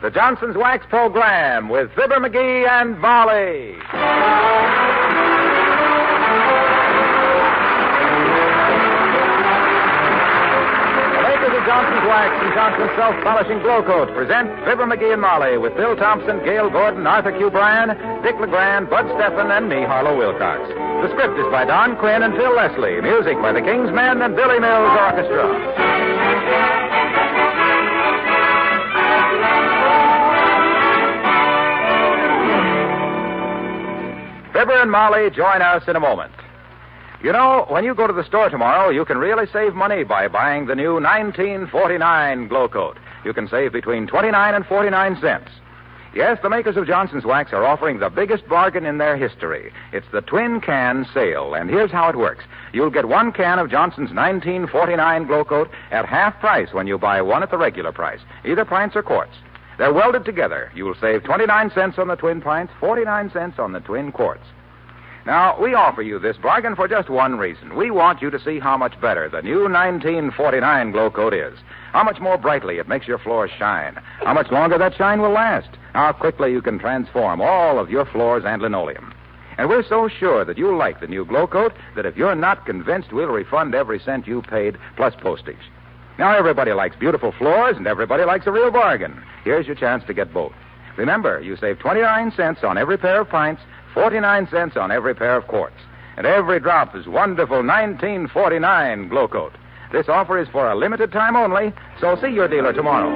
the Johnson's Wax Program with Fibber McGee and Molly. Johnson's Wax and Johnson's Self-Polishing Glow Coat present Fibber McGee and Molly with Bill Thompson, Gail Gordon, Arthur Q. Bryan, Dick LeGrand, Bud Steffen, and me, Harlow Wilcox. The script is by Don Quinn and Phil Leslie. Music by the King's Men and Billy Mills Orchestra. Fibber and Molly join us in a moment. You know, when you go to the store tomorrow, you can really save money by buying the new 1949 Glow Coat. You can save between 29 and 49 cents. Yes, the makers of Johnson's Wax are offering the biggest bargain in their history. It's the twin can sale, and here's how it works. You'll get one can of Johnson's 1949 Glow Coat at half price when you buy one at the regular price, either pints or quarts. They're welded together. You'll save 29 cents on the twin pints, 49 cents on the twin quarts. Now, we offer you this bargain for just one reason. We want you to see how much better the new 1949 Glow Coat is. How much more brightly it makes your floors shine. How much longer that shine will last. How quickly you can transform all of your floors and linoleum. And we're so sure that you'll like the new Glow Coat that if you're not convinced, we'll refund every cent you paid plus postage. Now, everybody likes beautiful floors and everybody likes a real bargain. Here's your chance to get both. Remember, you save 29 cents on every pair of pints, 49 cents on every pair of quarts. And every drop is wonderful 1949 Glow Coat. This offer is for a limited time only, so see your dealer tomorrow.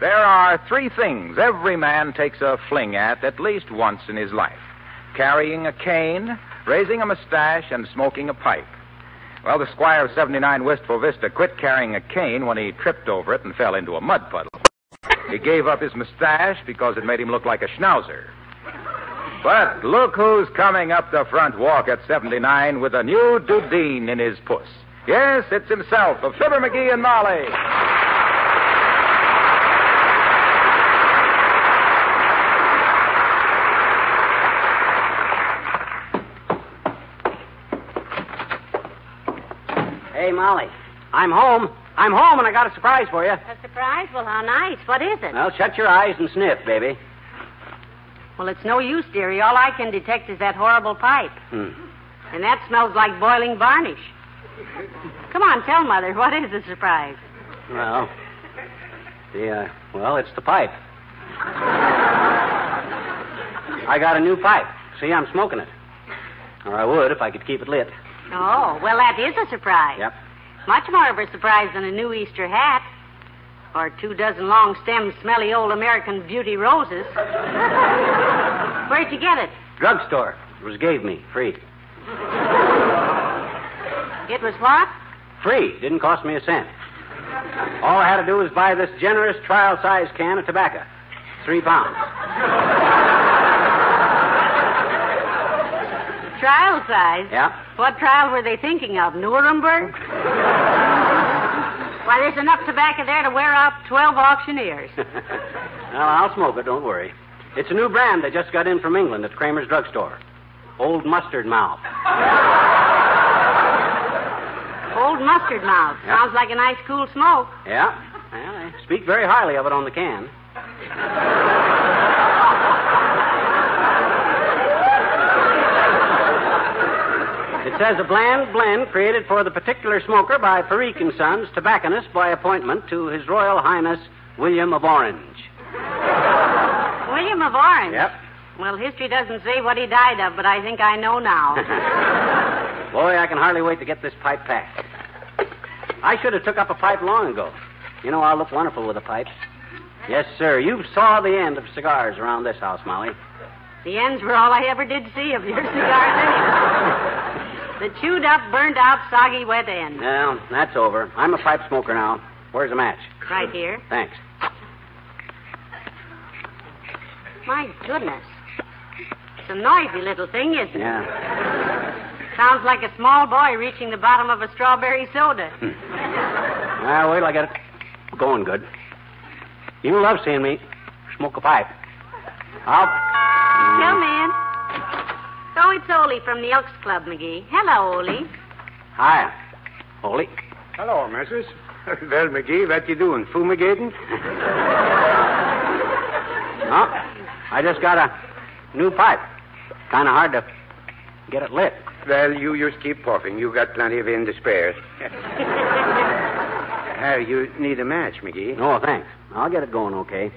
There are three things every man takes a fling at least once in his life: carrying a cane, raising a mustache, and smoking a pipe. Well, the squire of 79 Wistful Vista quit carrying a cane when he tripped over it and fell into a mud puddle. He gave up his mustache because it made him look like a schnauzer. But look who's coming up the front walk at 79 with a new dudeen in his puss. Yes, it's himself, of Fibber McGee and Molly. Hey, Molly, I'm home. I'm home, and I got a surprise for you. A surprise? Well, how nice. What is it? Well, shut your eyes and sniff, baby. Well, it's no use, dearie. All I can detect is that horrible pipe. And that smells like boiling varnish. Come on, tell Mother, what is the surprise? Well, it's the pipe. I got a new pipe. See, I'm smoking it. Or I would if I could keep it lit. Oh, well, that is a surprise. Yep. Much more of a surprise than a new Easter hat. Or 24 long-stemmed, smelly old American beauty roses. Where'd you get it? Drugstore. It was gave me, free. It was what? Free. Didn't cost me a cent. All I had to do was buy this generous trial-size can of tobacco. 3 pounds. Trial size? Yeah. What trial were they thinking of? Nuremberg? Why, there's enough tobacco there to wear out 12 auctioneers. Well, I'll smoke it, don't worry. It's a new brand I just got in from England at Kramer's Drugstore. Old Mustard Mouth. Old Mustard Mouth. Yep. Sounds like a nice, cool smoke. Yeah. Well, they speak very highly of it on the can. It says a bland blend created for the particular smoker by Perique & Sons, tobacconist by appointment to His Royal Highness William of Orange. William of Orange? Yep. Well, history doesn't say what he died of, but I think I know now. Boy, I can hardly wait to get this pipe packed. I should have took up a pipe long ago. You know, I'll look wonderful with a pipe. Yes, sir. You saw the end of cigars around this house, Molly. The ends were all I ever did see of your cigars anyway. The chewed up, burned out, soggy, wet end. Well, that's over. I'm a pipe smoker now. Where's the match? Right here. Thanks. My goodness. It's a noisy little thing, isn't it? Yeah. Sounds like a small boy reaching the bottom of a strawberry soda. Well, wait till I get it going good. You love seeing me smoke a pipe. Come in. Oh, it's Ole from the Elks Club, McGee. Hello, Ole. Hiya. Holy. Hello, missus. Well, McGee, what you doing? Fumigating? No, I just got a new pipe. Kind of hard to get it lit. Well, you just keep puffing. You got plenty of in to spare. You need a match, McGee. No, thanks. I'll get it going okay.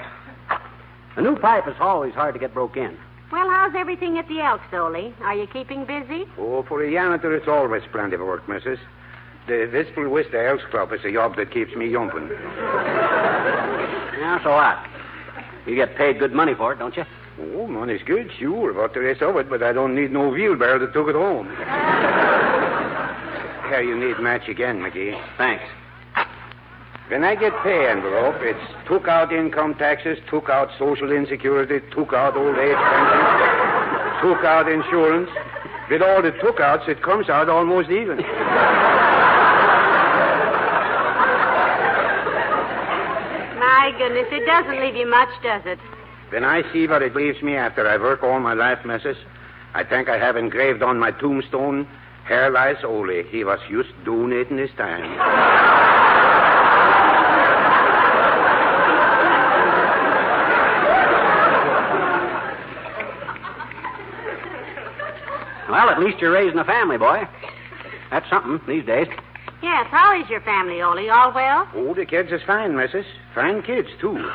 A new pipe is always hard to get broke in. Well, how's everything at the Elks, Ole? Are you keeping busy? Oh, for a janitor, it's always plenty of work, missus. The Wistful Vista Elks Club is a job that keeps me jumping. Yeah, so what? You get paid good money for it, don't you? Oh, money's good, sure, about the rest of it, but I don't need no wheelbarrow that took it home. Here, you need match again, McGee. Thanks. When I get pay envelope, it's took out income taxes, took out social insecurity, took out old age pension, took out insurance. With all the took outs, it comes out almost even. My goodness, it doesn't leave you much, does it? When I see what it leaves me after I work all my life, missus, I think I have engraved on my tombstone, here lies Ole. He was just donating his time. Well, at least you're raising a family, boy. That's something these days. Yes, how is your family, Ole? All well? Oh, the kids is fine, missus. Fine kids, too.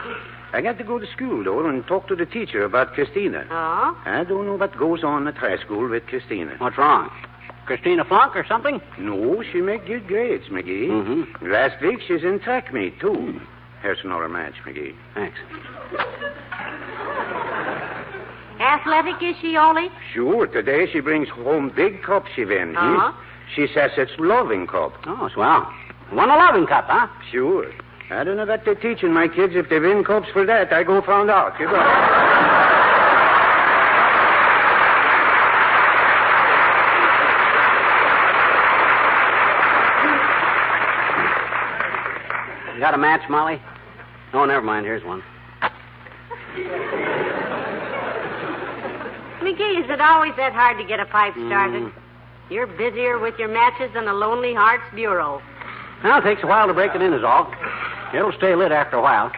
I got to go to school, though, and talk to the teacher about Christina. Oh? I don't know what goes on at high school with Christina. What's wrong? Christina flunk or something? No, she make good grades, McGee. Mm-hmm. Last week, she's in track meet, too. Here's another match, McGee. Thanks. Athletic, is she, Ole? Sure. Today, she brings home big cup she wins. Uh-huh. She says it's loving cup. Oh, swell. Won a loving cup, huh? Sure. I don't know what they're teaching my kids. If they win cups for that, I go found out. You know. You got a match, Molly? Oh, never mind. Here's one. McGee, is it always that hard to get a pipe started? You're busier with your matches than a Lonely Hearts Bureau. Well, it takes a while to break it in, is all. It'll stay lit after a while.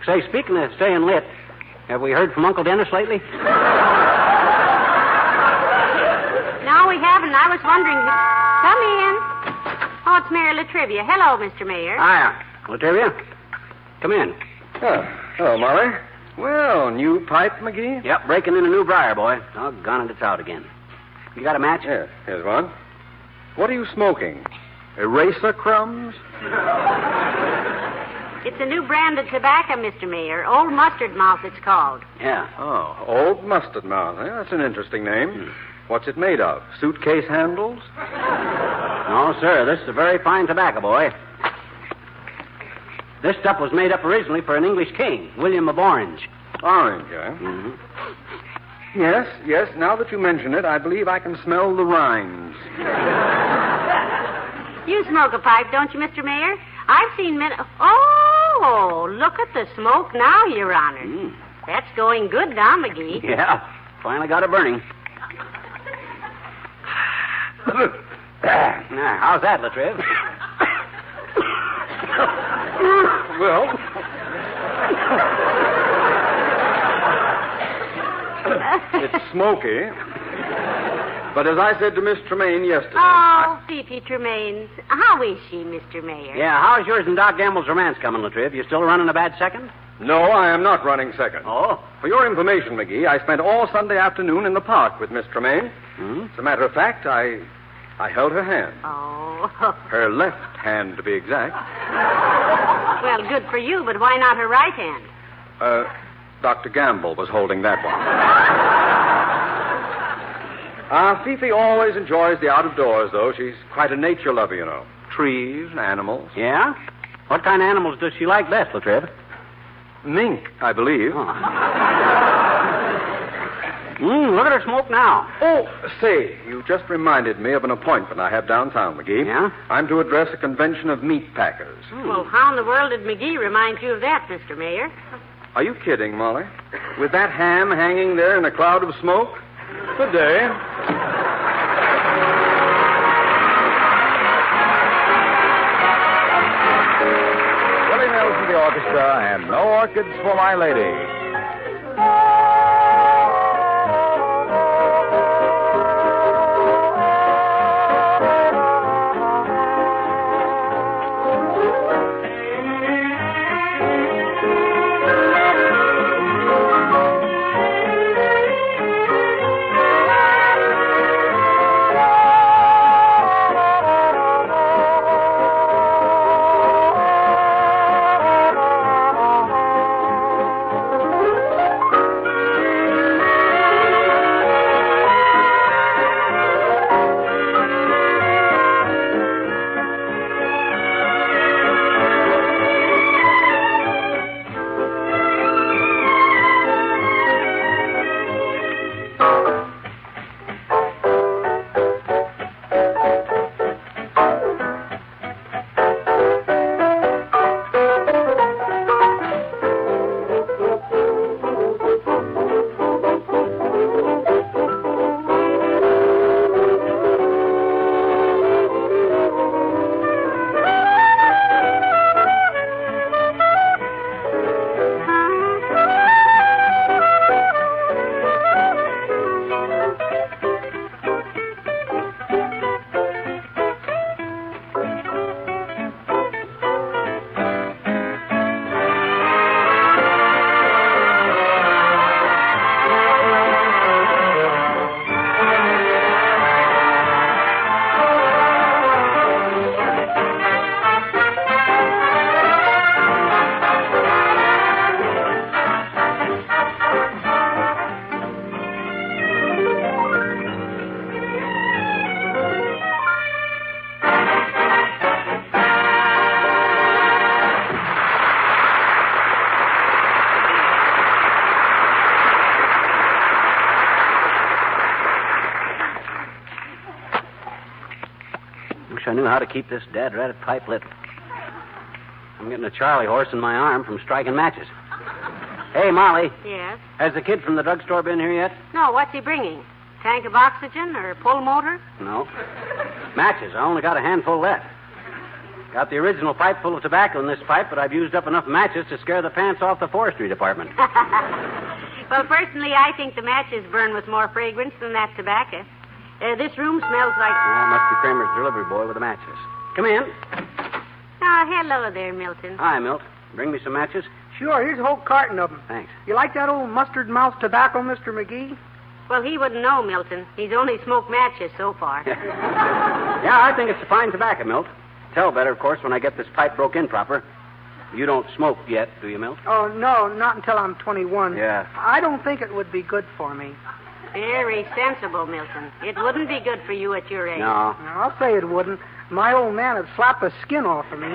Say, speaking of staying lit, have we heard from Uncle Dennis lately? No, we haven't. I was wondering. Come in. Oh, it's Mayor Latrivia. Hello, Mr. Mayor. Hiya. Latrivia, come in. Oh, hello, Molly. Well, new pipe, McGee? Yep, breaking in a new briar, boy. Doggone it, it's out again. You got a match? Yeah, here's one. What are you smoking? Eraser crumbs? It's a new brand of tobacco, Mr. Mayor. Old Mustard Mouth, it's called. Yeah. Oh, Old Mustard Mouth. Yeah, that's an interesting name. What's it made of? Suitcase handles? No, sir. This is a very fine tobacco, boy. This stuff was made up originally for an English king, William of Orange. Orange, eh? Mm-hmm. Yes. Now that you mention it, I believe I can smell the rinds. You smoke a pipe, don't you, Mr. Mayor? I've seen men... Oh, look at the smoke now, Your Honor. That's going good now, McGee. Yeah, finally got it burning. Now, how's that, Latriv? Well... It's smoky. But as I said to Miss Tremaine yesterday... Oh, Fifi Tremaine. How is she, Mr. Mayor? Yeah, how's yours and Doc Gamble's romance coming, Latriv? You still running a bad second? No, I am not running second. Oh? For your information, McGee, I spent all Sunday afternoon in the park with Miss Tremaine. As a matter of fact, I held her hand. Oh. Her left hand, to be exact. Well, good for you, but why not her right hand? Dr. Gamble was holding that one. Fifi always enjoys the out of doors, though. She's quite a nature lover, you know. Trees and animals. Yeah? What kind of animals does she like best, Latriv? Mink, I believe. Oh. Look at her smoke now. Oh, say, you just reminded me of an appointment I have downtown, McGee. Yeah? I'm to address a convention of meat packers. Well, how in the world did McGee remind you of that, Mr. Mayor? Are you kidding, Molly? With that ham hanging there in a cloud of smoke? Good day. pizza and no orchids for my lady. I knew how to keep this dad-ratted pipe lit. I'm getting a Charlie horse in my arm from striking matches. Hey, Molly. Yes? Has the kid from the drugstore been here yet? No, what's he bringing? Tank of oxygen or a pull motor? No. Matches. I only got a handful left. Got the original pipe full of tobacco in this pipe, but I've used up enough matches to scare the pants off the forestry department. Well, personally, I think the matches burn with more fragrance than that tobacco. This room smells like... Oh, must be Kramer's delivery boy with the matches. Come in. Oh, hello there, Milton. Hi, Milt. Bring me some matches? Sure, here's a whole carton of them. Thanks. You like that old mustard mouth tobacco, Mr. McGee? Well, he wouldn't know, Milton. He's only smoked matches so far. Yeah, I think it's a fine tobacco, Milt. Tell better, of course, when I get this pipe broke in proper. You don't smoke yet, do you, Milt? Oh, no, not until I'm 21. Yeah. I don't think it would be good for me. Very sensible, Milton. It wouldn't be good for you at your age. No. I'll say it wouldn't. My old man would slap the skin off of me.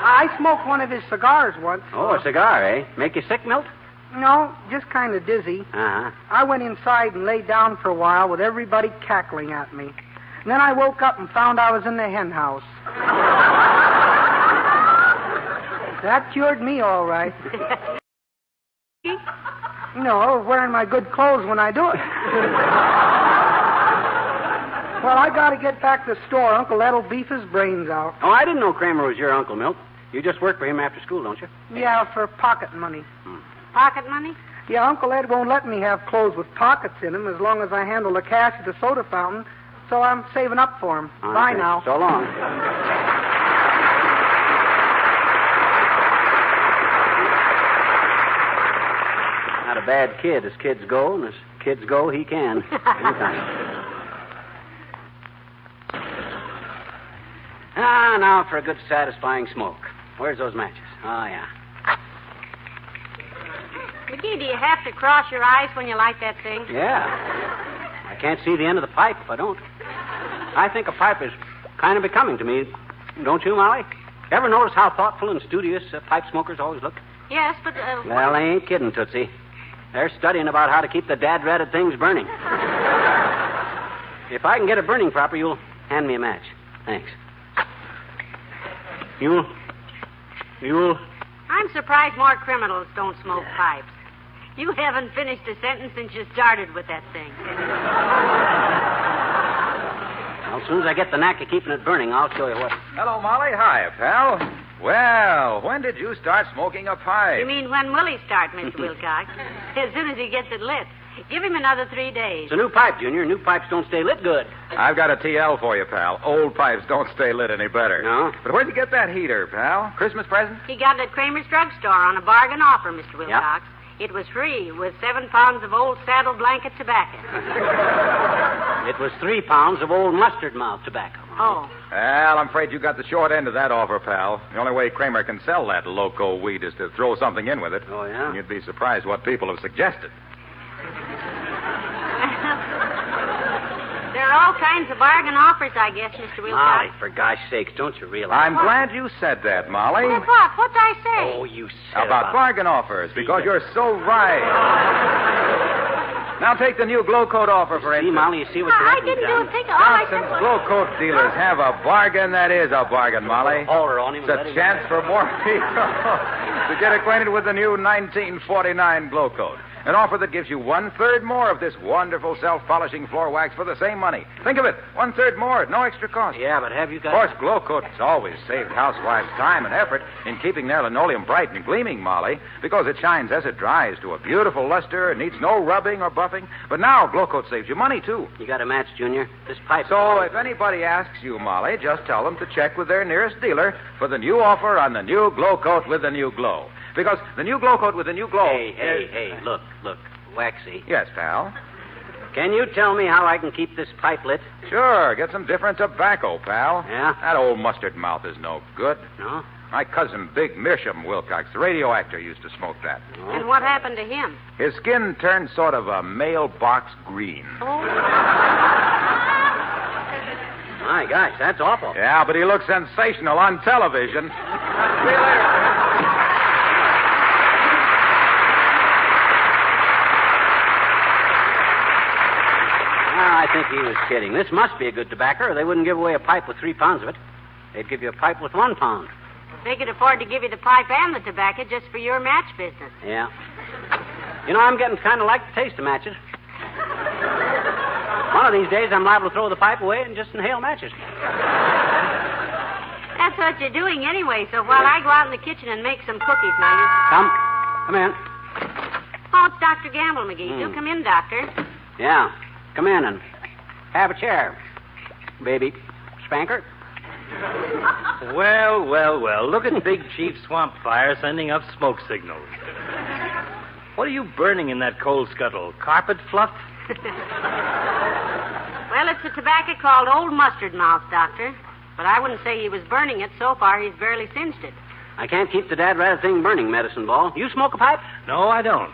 I smoked one of his cigars once. Oh, a cigar, eh? Make you sick, Milt? No, just kind of dizzy. Uh-huh. I went inside and laid down for a while with everybody cackling at me. And then I woke up and found I was in the hen house. That cured me all right. No, I was wearing my good clothes when I do it. Well, I got to get back to the store. Uncle Ed'll beef his brains out. Oh, I didn't know Kramer was your uncle, Milt. You just work for him after school, don't you? Yeah, for pocket money. Pocket money? Yeah, Uncle Ed won't let me have clothes with pockets in them as long as I handle the cash at the soda fountain, so I'm saving up for him. Okay. Bye now. So long. Not a bad kid as kids go, and as kids go, he can. Now for a good, satisfying smoke. Where's those matches? Oh, yeah. McGee, do you have to cross your eyes when you light that thing? Yeah. I can't see the end of the pipe if I don't. I think a pipe is kind of becoming to me. Don't you, Molly? Ever notice how thoughtful and studious pipe smokers always look? Yes, but... Well, they ain't kidding, Tootsie. They're studying about how to keep the dad-ratted things burning. If I can get it burning proper, you'll hand me a match. Thanks. You'll... I'm surprised more criminals don't smoke pipes. You haven't finished a sentence since you started with that thing. Well, as soon as I get the knack of keeping it burning, I'll show you what... Hello, Molly. Hi, pal. Well, when did you start smoking a pipe? You mean when will he start, Mr. Wilcox? As soon as he gets it lit. Give him another 3 days. It's a new pipe, Junior. New pipes don't stay lit good. I've got a TL for you, pal. Old pipes don't stay lit any better. No? But where'd you get that heater, pal? Christmas present? He got it at Kramer's drugstore on a bargain offer, Mr. Wilcox. It was free with 7 pounds of old saddle blanket tobacco. It was 3 pounds of old mustard mouth tobacco. Oh. Well, I'm afraid you got the short end of that offer, pal. The only way Kramer can sell that loco weed is to throw something in with it. Oh, yeah? And you'd be surprised what people have suggested. There are all kinds of bargain offers, I guess, Mr. Wilcox. Molly, for gosh sakes, don't you realize? I'm glad you said that, Molly. What? What'd I say? Oh, you said About bargain offers, because you're so right. Now take the new glow coat offer, for instance. See, Molly, you see what I didn't do a thing. All I said Johnson's was... glow coat dealers have a bargain that is a bargain, Molly. Hold her on him. It's a chance for more people to get acquainted with the new 1949 glow coat. An offer that gives you 1/3 more of this wonderful self-polishing floor wax for the same money. Think of it, 1/3 more at no extra cost. Yeah, but have you got... Of course, glow coat has always saved housewives time and effort in keeping their linoleum bright and gleaming, Molly, because it shines as it dries to a beautiful luster and needs no rubbing or buffing. But now glow coat saves you money, too. You got a match, Junior? This pipe... So if anybody asks you, Molly, just tell them to check with their nearest dealer for the new offer on the new glow coat with the new glow. Because the new glow coat with the new glow... Hey, look, Waxy. Yes, pal? Can you tell me how I can keep this pipe lit? Sure, get some different tobacco, pal. Yeah? That old mustard mouth is no good. No? My cousin, Big Meerschaum Wilcox, the radio actor, used to smoke that. No? And what happened to him? His skin turned sort of a mailbox green. Oh. My gosh, that's awful. Yeah, but he looks sensational on television. See you later. I think he was kidding. This must be a good tobacco, or they wouldn't give away a pipe with 3 pounds of it. They'd give you a pipe with 1 pound. They could afford to give you the pipe and the tobacco just for your match business. Yeah. You know, I'm getting kind of like the taste of matches. One of these days, I'm liable to throw the pipe away and just inhale matches. That's what you're doing anyway, so while I go out in the kitchen and make some cookies, now you... Come in. Oh, it's Dr. Gamble, McGee. Do come in, Doctor. Yeah. Come in and have a chair, baby spanker. Well. Look at Big Chief Swamp Fire sending up smoke signals. What are you burning in that coal scuttle? Carpet fluff? Well, it's a tobacco called Old Mustard Mouth, Doctor. But I wouldn't say he was burning it. So far, he's barely singed it. I can't keep the dad-rat thing burning, Medicine Ball. You smoke a pipe? No, I don't.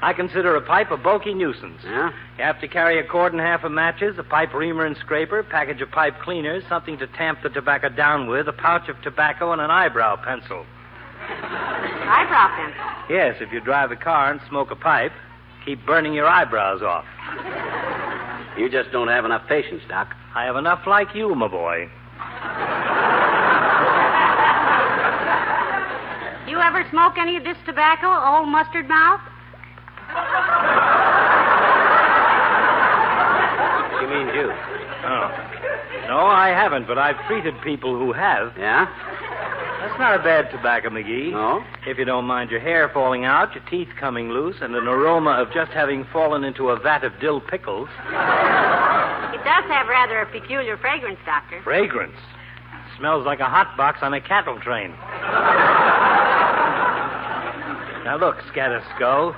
I consider a pipe a bulky nuisance. Yeah? You have to carry a cord and half of matches, a pipe reamer and scraper, package of pipe cleaners, something to tamp the tobacco down with, a pouch of tobacco, and an eyebrow pencil. Eyebrow pencil? Yes, if you drive a car and smoke a pipe, keep burning your eyebrows off. You just don't have enough patience, Doc. I have enough like you, my boy. You ever smoke any of this tobacco, Old Mustard Mouth? She means you. Oh. No, I haven't, but I've treated people who have. Yeah? That's not a bad tobacco, McGee. No? If you don't mind your hair falling out, your teeth coming loose, and an aroma of just having fallen into a vat of dill pickles. It does have rather a peculiar fragrance, Doctor. Fragrance? Smells like a hot box on a cattle train. Now look, Scatterskull.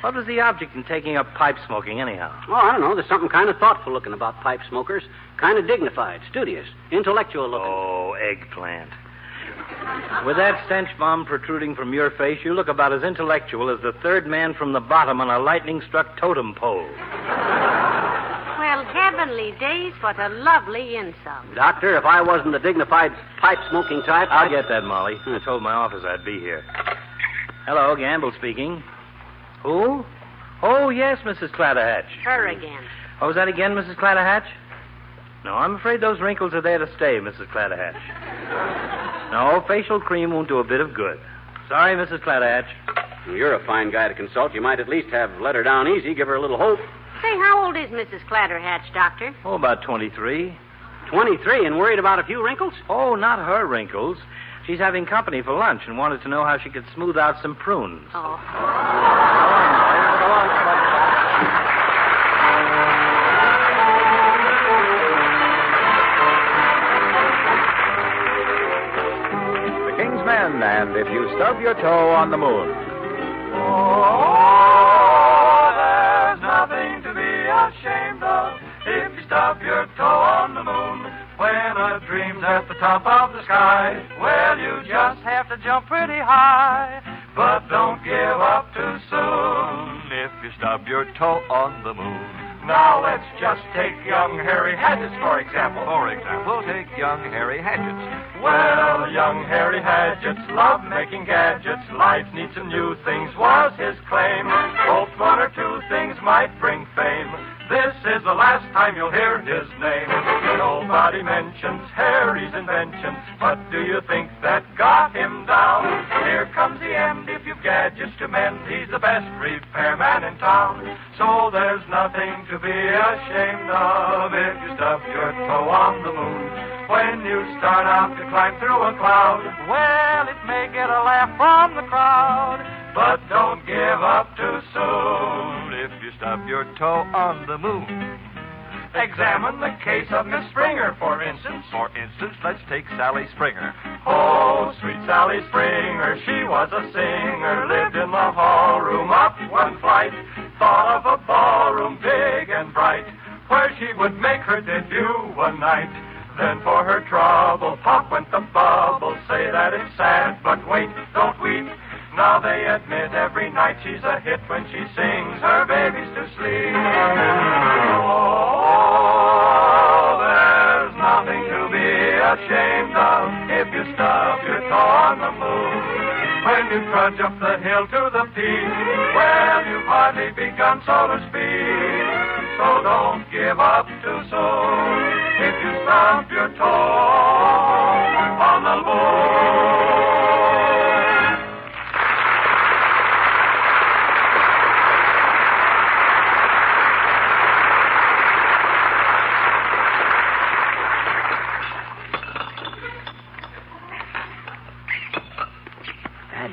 What was the object in taking up pipe smoking, anyhow? Oh, I don't know. There's something kind of thoughtful looking about pipe smokers. Kind of dignified, studious, intellectual looking. Oh, eggplant. With that stench bomb protruding from your face, you look about as intellectual as the third man from the bottom on a lightning-struck totem pole. Well, heavenly days, what a lovely insult. Doctor, if I wasn't the dignified pipe-smoking type... I'll get that, Molly. I told my office I'd be here. Hello, Gamble speaking. Who? Oh, yes, Mrs. Clatterhatch. Her again. Oh, was that again, Mrs. Clatterhatch? No, I'm afraid those wrinkles are there to stay, Mrs. Clatterhatch. No, facial cream won't do a bit of good. Sorry, Mrs. Clatterhatch. You're a fine guy to consult. You might at least have let her down easy, give her a little hope. Say, how old is Mrs. Clatterhatch, Doctor? Oh, about 23. 23 and worried about a few wrinkles? Oh, not her wrinkles. She's having company for lunch and wanted to know how she could smooth out some prunes. Oh. Go on. The King's Men, and If You Stub Your Toe on the Moon. Oh, there's nothing to be ashamed of if you stub your toe on the moon. When a dream's at the top of the sky, well, you just have to jump pretty high. But don't give up too soon if you stub your toe on the moon. Now let's just take young Harry Hadgets, for example. Take young Harry Hadgets. Well, young Harry Hadgets loved making gadgets. Life needs some new things was his claim. Hoped one or two things might bring fame. This is the last time you'll hear his name. Nobody mentions Harry's invention, but do you think that got him down? Here comes the end. If you've gadgets to mend, he's the best repairman in town. So there's nothing to be ashamed of if you stub your toe on the moon. When you start out to climb through a cloud, well, it may get a laugh from the crowd, but don't give up too soon if you stub your toe on the moon. Examine the case of Miss Springer, for instance. Let's take Sally Springer. Oh, sweet Sally Springer, she was a singer, lived in the hall room up one flight, thought of a ballroom big and bright, where she would make her debut one night. Then for her trouble, pop went the bubble. Say that it's sad, but wait, don't weep. Now they admit every night she's a hit when she sings her babies to sleep. Oh, there's nothing to be ashamed of if you stub your toe on the moon. When you trudge up the hill to the peak, well, you've hardly begun, so to speak. So don't give up too soon if you stub your toe on the moon.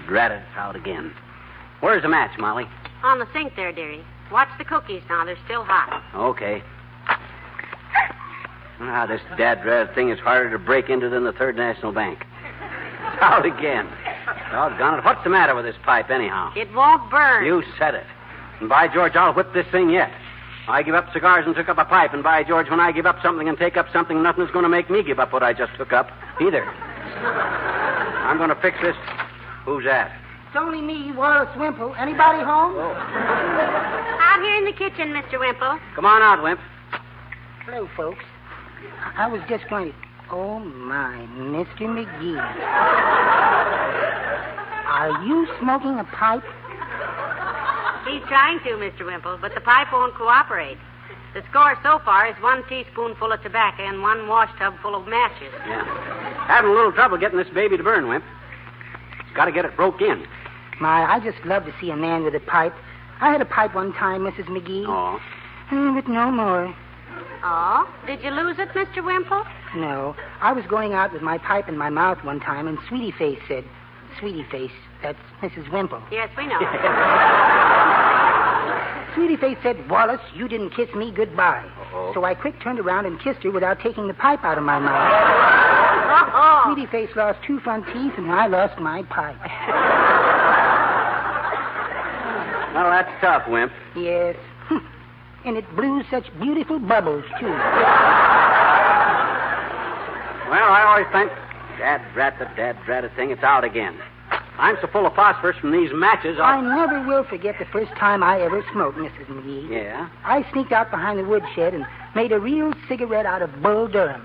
Drat it, it's out again. Where's the match, Molly? On the sink there, dearie. Watch the cookies now. They're still hot. Okay. This dad-drat thing is harder to break into than the Third National Bank. It's out again. Doggone it. What's the matter with this pipe, anyhow? It won't burn. You said it. And by George, I'll whip this thing yet. I give up cigars and took up a pipe, and by George, when I give up something and take up something, nothing's going to make me give up what I just took up, either. I'm going to fix this. Who's that? It's only me, Wallace Wimple. Anybody home? Oh. Out here in the kitchen, Mr. Wimple. Come on out, Wimp. Hello, folks. I was just going to... Oh, my, Mr. McGee. Are you smoking a pipe? He's trying to, Mr. Wimple, but the pipe won't cooperate. The score so far is 1 teaspoonful of tobacco and 1 wash tub full of matches. Yeah. Having a little trouble getting this baby to burn, Wimp. Got to get it broke in. My, I just love to see a man with a pipe. I had a pipe one time, Mrs. McGee. Oh. But no more. Oh? Did you lose it, Mr. Wimple? No. I was going out with my pipe in my mouth one time, and Sweetie Face said... Sweetie Face, that's Mrs. Wimple. Yes, we know. Sweetie Face said, Wallace, you didn't kiss me goodbye. Uh-oh. So I quick turned around and kissed her without taking the pipe out of my mouth. Sweetie Face lost 2 front teeth, and I lost my pipe. Well, that's tough, Wimp. Yes. And it blew such beautiful bubbles, too. Well, I always think, dad-drat thing, it's out again. I'm so full of phosphorus from these matches, I never will forget the first time I ever smoked, Mrs. McGee. Yeah? I sneaked out behind the woodshed and made a real cigarette out of Bull Durham.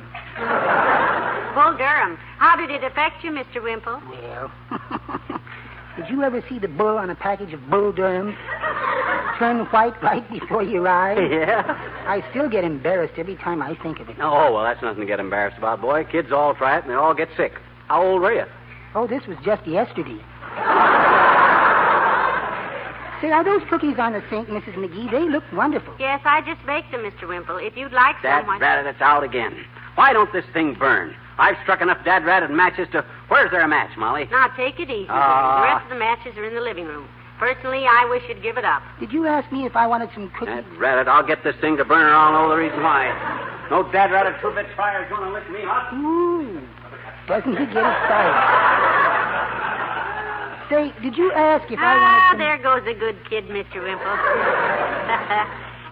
Bull Durham. How did it affect you, Mr. Wimple? Well, did you ever see the bull on a package of Bull Durham turn white right before your eyes? Yeah? I still get embarrassed every time I think of it. Oh, well, that's nothing to get embarrassed about, boy. Kids all try it, and they all get sick. How old were you? Oh, this was just yesterday. Say, are those cookies on the sink, Mrs. McGee? They look wonderful. Yes, I just baked them, Mr. Wimple. If you'd like some... That's out again. Why don't this thing burn? I've struck enough dad-ratted matches to... Where's there a match, Molly? Now, take it easy. The rest of the matches are in the living room. Personally, I wish you'd give it up. Did you ask me if I wanted some cookies? Dad-ratted, I'll get this thing to burn, and I'll know the reason why. No dad-ratted two-bit fire's going to lift me up. Ooh. Doesn't he get excited? Say, did you ask if I wanted some... there goes a good kid, Mr. Wimple.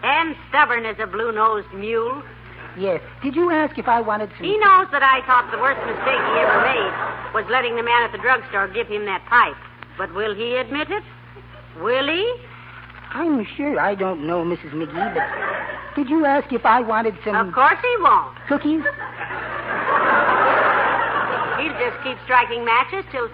And stubborn as a blue-nosed mule. Yes. Did you ask if I wanted some... He knows that I thought the worst mistake he ever made was letting the man at the drugstore give him that pipe. But will he admit it? Will he? I'm sure I don't know, Mrs. McGee, but did you ask if I wanted some... Of course he won't. Cookies? He'll just keep striking matches till...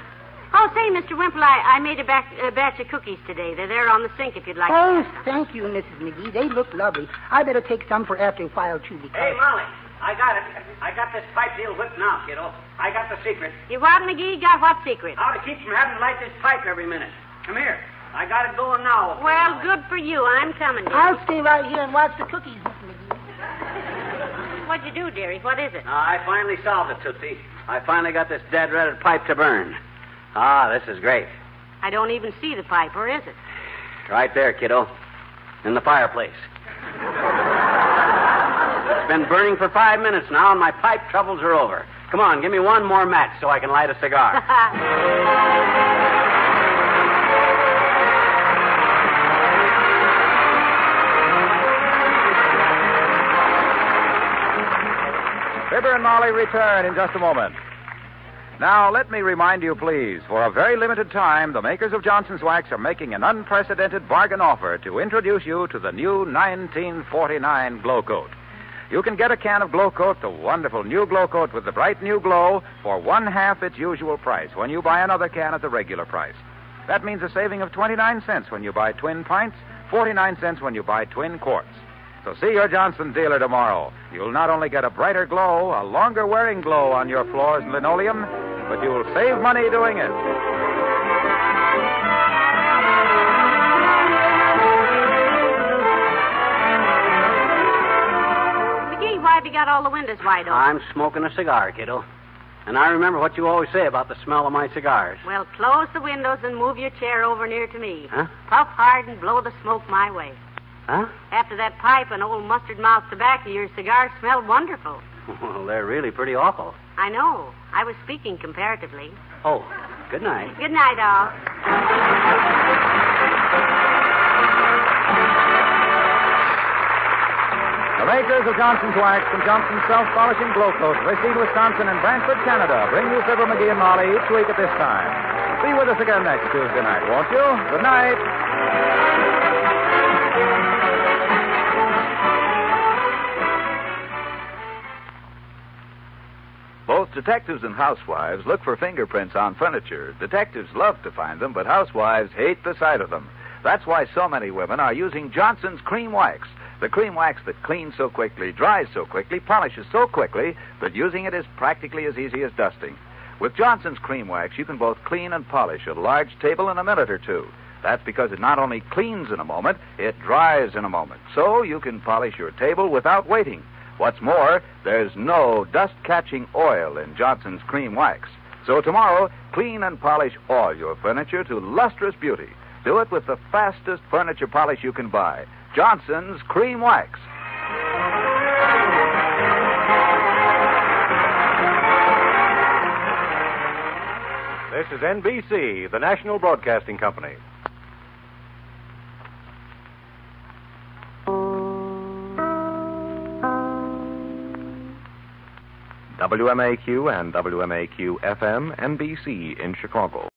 Oh, say, Mr. Wimple, I made a batch of cookies today. They're there on the sink if you'd like Oh, to. thank you, Mrs. McGee. They look lovely. I better take some for after a while, too, because... Hey, Molly, I got it. I got this pipe deal whipped now, kiddo. I got the secret. You what, McGee? Got what secret? How to keep from having to light this pipe every minute. Come here. I got it going now. Well, good for you. I'm coming, dearie. I'll stay right here and watch the cookies, Mrs. McGee. What'd you do, dearie? What is it? I finally solved it, Tootsie. I finally got this dead-ratted pipe to burn. Ah, this is great. I don't even see the pipe. Where is it? Right there, kiddo. In the fireplace. It's been burning for 5 minutes now, and my pipe troubles are over. Come on, give me one more match so I can light a cigar. Fibber and Molly return in just a moment. Now, let me remind you, please, for a very limited time, the makers of Johnson's Wax are making an unprecedented bargain offer to introduce you to the new 1949 Glow Coat. You can get a can of Glow Coat, the wonderful new Glow Coat with the bright new glow, for 1/2 its usual price when you buy another can at the regular price. That means a saving of 29 cents when you buy twin pints, 49 cents when you buy twin quarts. So see your Johnson dealer tomorrow. You'll not only get a brighter glow, a longer wearing glow on your floors and linoleum, but you'll save money doing it. McGee, why have you got all the windows wide open? I'm smoking a cigar, kiddo. And I remember what you always say about the smell of my cigars. Well, close the windows and move your chair over near to me. Huh? Puff hard and blow the smoke my way. Huh? After that pipe and old mustard-mouth tobacco, your cigars smell wonderful. Well, they're really pretty awful. I know. I was speaking comparatively. Oh, good night. Good night, all. The makers of Johnson's Wax and Johnson's Self-Polishing Glow Coat, Racine, Wisconsin, and Brantford, Canada, bring you Fibber McGee and Molly each week at this time. Be with us again next Tuesday night, won't you? Good night. Both detectives and housewives look for fingerprints on furniture. Detectives love to find them, but housewives hate the sight of them. That's why so many women are using Johnson's Cream Wax. The cream wax that cleans so quickly, dries so quickly, polishes so quickly that using it is practically as easy as dusting. With Johnson's Cream Wax, you can both clean and polish a large table in a minute or two. That's because it not only cleans in a moment, it dries in a moment. So you can polish your table without waiting. What's more, there's no dust-catching oil in Johnson's Cream Wax. So tomorrow, clean and polish all your furniture to lustrous beauty. Do it with the fastest furniture polish you can buy, Johnson's Cream Wax. This is NBC, the National Broadcasting Company. WMAQ and WMAQ-FM, NBC in Chicago.